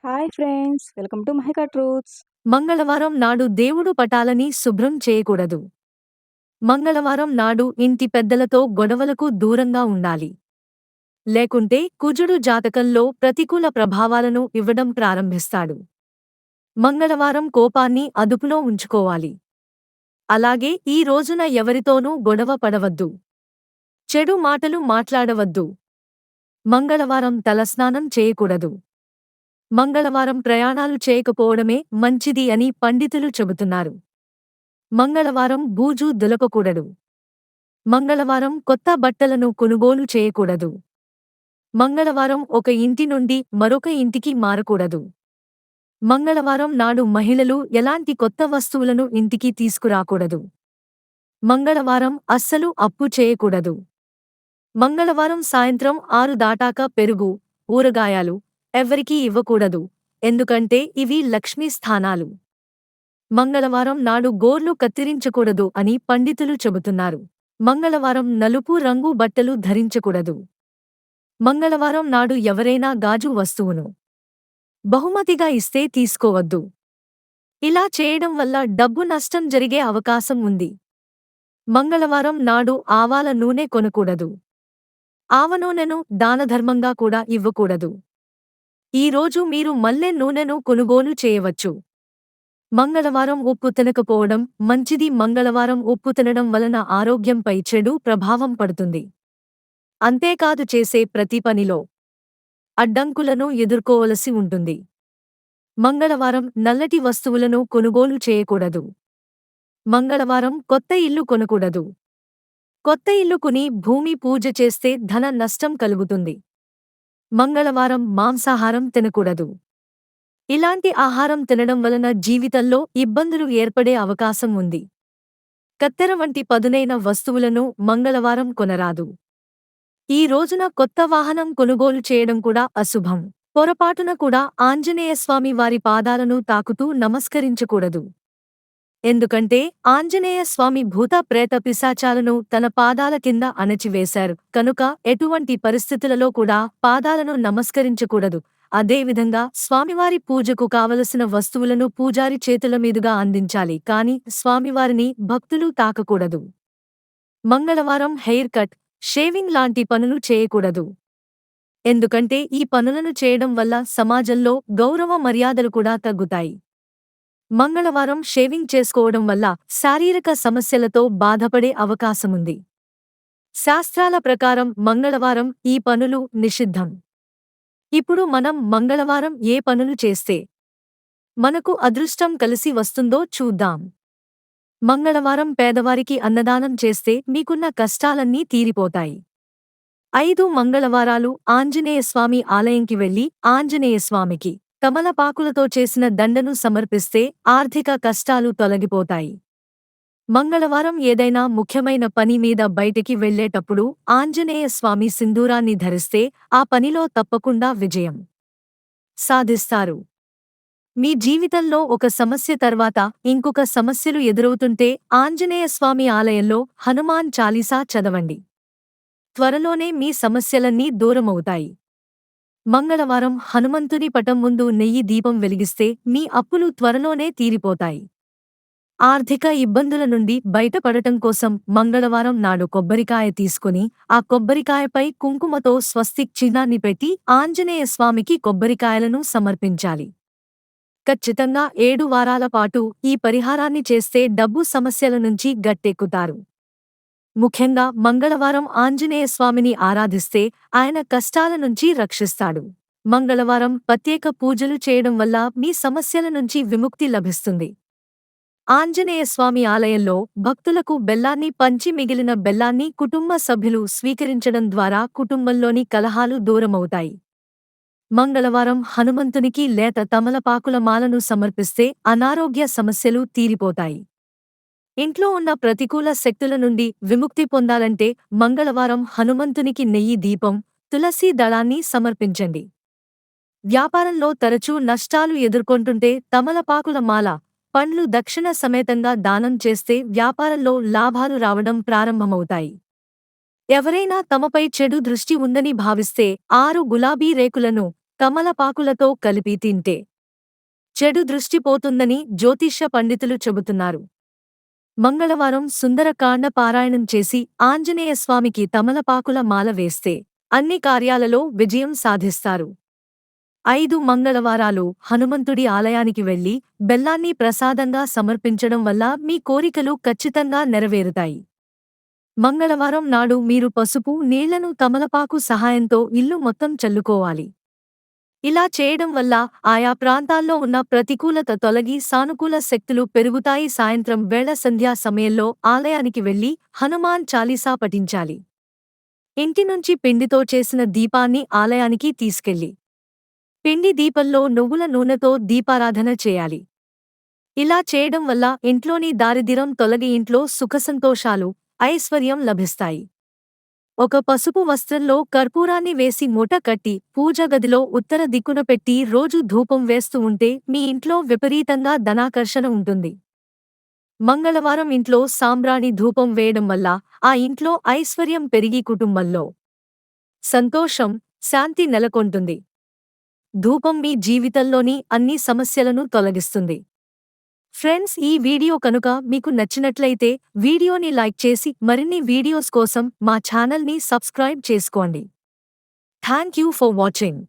Hi friends! Welcome to Mahika truths. మంగళవారం నాడు దేవుడు పటాలని శుభ్రం చేయకూడదు. మంగళవారం నాడు ఇంటి పెద్దలతో గొడవలకు దూరంగా ఉండాలి. లేకుంటే కుజుడు జాతకంలో ప్రతికూల ప్రభావాలను ఇవ్వడం ప్రారంభిస్తాడు. మంగళవారం కోపాన్ని అదుపులో ఉంచుకోవాలి. అలాగే ఈ రోజున ఎవరితోనూ గొడవ పడవద్దు. చెడు మాటలు మాట్లాడవద్దు. మంగళవారం తలస్నానం చేయకూడదు. మంగళవారం ప్రయాణాలు చేయకపోవడమే మంచిది అని పండితులు చెబుతున్నారు. మంగళవారం బూజు దులపకూడదు. మంగళవారం కొత్త బట్టలను కొనుగోలు చేయకూడదు. మంగళవారం ఒక ఇంటి నుండి మరొక ఇంటికి మారకూడదు. మంగళవారం నాడు మహిళలు ఎలాంటి కొత్త వస్తువులను ఇంటికి తీసుకురాకూడదు. మంగళవారం అస్సలు అప్పు చేయకూడదు. మంగళవారం సాయంత్రం 6 దాటాక పెరుగు, ఊరగాయలు ఎవ్వరికీ ఇవ్వకూడదు, ఎందుకంటే ఇవి లక్ష్మీ స్థానాలు. మంగళవారం నాడు గోర్లు కత్తిరించకూడదు అని పండితులు చెబుతున్నారు. మంగళవారం నలుపు రంగు బట్టలు ధరించకూడదు. మంగళవారం నాడు ఎవరైనా గాజు వస్తువును బహుమతిగా ఇస్తే తీసుకోవద్దు. ఇలా చేయడం వల్ల డబ్బు నష్టం జరిగే అవకాశం ఉంది. మంగళవారం నాడు ఆవాల నూనె కొనకూడదు. ఆవ నూనెను దానధర్మంగా కూడా ఇవ్వకూడదు. ఈ రోజు మీరు మల్లె నూనెను కొనుగోలు చేయవచ్చు. మంగళవారం ఉప్పు తినకపోవడం మంచిది. మంగళవారం ఉప్పు తినడం వలన ఆరోగ్యంపై చెడు ప్రభావం పడుతుంది. అంతేకాదు చేసే ప్రతి పనిలో అడ్డంకులను ఎదుర్కోవలసి ఉంటుంది. మంగళవారం నల్లటి వస్తువులను కొనుగోలు చేయకూడదు. మంగళవారం కొత్త ఇల్లు కొనకూడదు. కొత్త ఇల్లు కొని భూమి పూజ చేస్తే ధన నష్టం కలుగుతుంది. మంగళవారం మాంసాహారం తినకూడదు. ఇలాంటి ఆహారం తినడం వలన జీవితంలో ఇబ్బందులు ఏర్పడే అవకాశం ఉంది. కత్తెర వంటి పదునైన వస్తువులను మంగళవారం కొనరాదు. ఈ రోజున కొత్త వాహనం కొనుగోలు చేయడం కూడా అశుభం. పొరపాటున కూడా ఆంజనేయస్వామి వారి పాదాలను తాకుతూ నమస్కరించకూడదు. ఎందుకంటే ఆంజనేయ స్వామి భూత ప్రేత పిశాచాలను తన పాదాల కింద అణచివేశారు కనుక ఎటువంటి పరిస్థితులలో కూడా పాదాలను నమస్కరించకూడదు. అదేవిధంగా స్వామివారి పూజకు కావలసిన వస్తువులను పూజారి చేతుల మీదుగా అందించాలి, కాని స్వామివారిని భక్తులు తాకకూడదు. మంగళవారం హెయిర్ కట్, షేవింగ్ లాంటి పనులు చేయకూడదు. ఎందుకంటే ఈ పనులను చేయడం వల్ల సమాజంలో గౌరవ మర్యాదలు కూడా తగ్గుతాయి. మంగళవారం షేవింగ్ చేసుకోవడం వల్ల శారీరక సమస్యలతో బాధపడే అవకాశముంది. శాస్త్రాల ప్రకారం మంగళవారం ఈ పనులు నిషిద్ధం. ఇప్పుడు మనం మంగళవారం ఏ పనులు చేస్తే మనకు అదృష్టం కలిసి వస్తుందో చూద్దాం. మంగళవారం పేదవారికి అన్నదానం చేస్తే మీకున్న కష్టాలన్నీ తీరిపోతాయి. 5 మంగళవారాలు ఆంజనేయస్వామి ఆలయంకి వెళ్లి ఆంజనేయస్వామికి తమలపాకులతో చేసిన దండను సమర్పిస్తే ఆర్థిక కష్టాలు తొలగిపోతాయి. మంగళవారం ఏదైనా ముఖ్యమైన పని మీద బయటికి వెళ్లేటప్పుడు ఆంజనేయ స్వామి సింధూరాన్ని ధరిస్తే ఆ పనిలో తప్పకుండా విజయం సాధిస్తారు. మీ జీవితంలో ఒక సమస్య తర్వాత ఇంకొక సమస్యలు ఎదురవుతుంటే ఆంజనేయ స్వామి ఆలయంలో హనుమాన్ చాలీసా చదవండి. త్వరలోనే మీ సమస్యలన్నీ దూరమవుతాయి. మంగళవారం హనుమంతుని పటం ముందు నెయ్యి దీపం వెలిగిస్తే మీ అప్పులు త్వరలోనే తీరిపోతాయి. ఆర్థిక ఇబ్బందుల నుండి బయటపడటం కోసం మంగళవారం నాడు కొబ్బరికాయ తీసుకుని ఆ కొబ్బరికాయపై కుంకుమతో స్వస్తిక్ చిహ్నాన్ని పెట్టి ఆంజనేయ స్వామికి కొబ్బరికాయలను సమర్పించాలి. ఖచ్చితంగా 7 వారాల పాటు ఈ పరిహారాన్ని చేస్తే డబ్బు సమస్యల నుంచి గట్టెక్కుతారు. ముఖ్యంగా మంగళవారం ఆంజనేయ స్వామిని ఆరాధిస్తే ఆయన కష్టాల నుంచి రక్షిస్తాడు. మంగళవారం ప్రత్యేక పూజలు చేయడం వల్ల మీ సమస్యల నుంచి విముక్తి లభిస్తుంది. ఆంజనేయ స్వామి ఆలయంలో భక్తులకు బెల్లాన్ని పంచి మిగిలిన బెల్లాన్ని కుటుంబ సభ్యులు స్వీకరించడం ద్వారా కుటుంబంలోని కలహాలు దూరమవుతాయి. మంగళవారం హనుమంతునికి లేత తమలపాకుల మాలను సమర్పిస్తే అనారోగ్య సమస్యలు తీరిపోతాయి. ఇంట్లో ఉన్న ప్రతికూల శక్తుల నుండి విముక్తి పొందాలంటే మంగళవారం హనుమంతునికి నెయ్యి దీపం, తులసీ దళాన్ని సమర్పించండి. వ్యాపారంలో తరచూ నష్టాలు ఎదుర్కొంటుంటే తమలపాకుల మాల, పండ్లు దక్షిణ సమేతంగా దానం చేస్తే వ్యాపారంలో లాభాలు రావడం ప్రారంభమవుతాయి. ఎవరైనా తమపై చెడు దృష్టి ఉందని భావిస్తే 6 గులాబీ రేకులను తమలపాకులతో కలిపి తింటే చెడు దృష్టి పోతుందని జ్యోతిష్య పండితులు చెబుతున్నారు. మంగళవారం సుందరకాండ పారాయణం చేసి ఆంజనేయస్వామికి తమలపాకుల మాల వేస్తే అన్ని కార్యాలలో విజయం సాధిస్తారు. 5 మంగళవారాలు హనుమంతుడి ఆలయానికి వెళ్లి బెల్లాన్ని ప్రసాదంగా సమర్పించడం వల్ల మీ కోరికలు ఖచ్చితంగా నెరవేరుతాయి. మంగళవారం నాడు మీరు పసుపు నీళ్లను తమలపాకు సహాయంతో ఇల్లు మొత్తం చల్లుకోవాలి. ఇలా చేయడం వల్ల ఆయా ప్రాంతాల్లో ఉన్న ప్రతికూలత తొలగి సానుకూల శక్తులు పెరుగుతాయి. సాయంత్రం వేళ సంధ్యా సమయంలో ఆలయానికి వెళ్లి హనుమాన్ చాలీసా పఠించాలి. ఇంటి నుంచి పిండితో చేసిన దీపాన్ని ఆలయానికి తీసుకెళ్లి పిండి దీపంలో నువ్వుల నూనెతో దీపారాధన చేయాలి. ఇలా చేయడం వల్ల ఇంట్లోని దారిద్ర్యం తొలగి ఇంట్లో సుఖసంతోషాలు, ఐశ్వర్యం లభిస్తాయి. ఒక పసుపు వస్త్రంలో కర్పూరాన్ని వేసి మూట కట్టి పూజా గదిలో ఉత్తర దిక్కున పెట్టి రోజు ధూపం వేస్తూ ఉంటే మీ ఇంట్లో విపరీతంగా ధనాకర్షణ ఉంటుంది. మంగళవారం ఇంట్లో సాంబ్రాణి ధూపం వేయడం వల్ల ఆ ఇంట్లో ఐశ్వర్యం పెరిగి కుటుంబంలో సంతోషం, శాంతి నెలకొంటుంది. ధూపం మీ జీవితంలోని అన్ని సమస్యలను తొలగిస్తుంది. ఫ్రెండ్స్, ఈ వీడియో కనుక మీకు నచ్చినట్లయితే వీడియోని లైక్ చేసి మరిన్ని వీడియోస్ కోసం మా ఛానల్ని సబ్స్క్రైబ్ చేసుకోండి. Thank you for watching.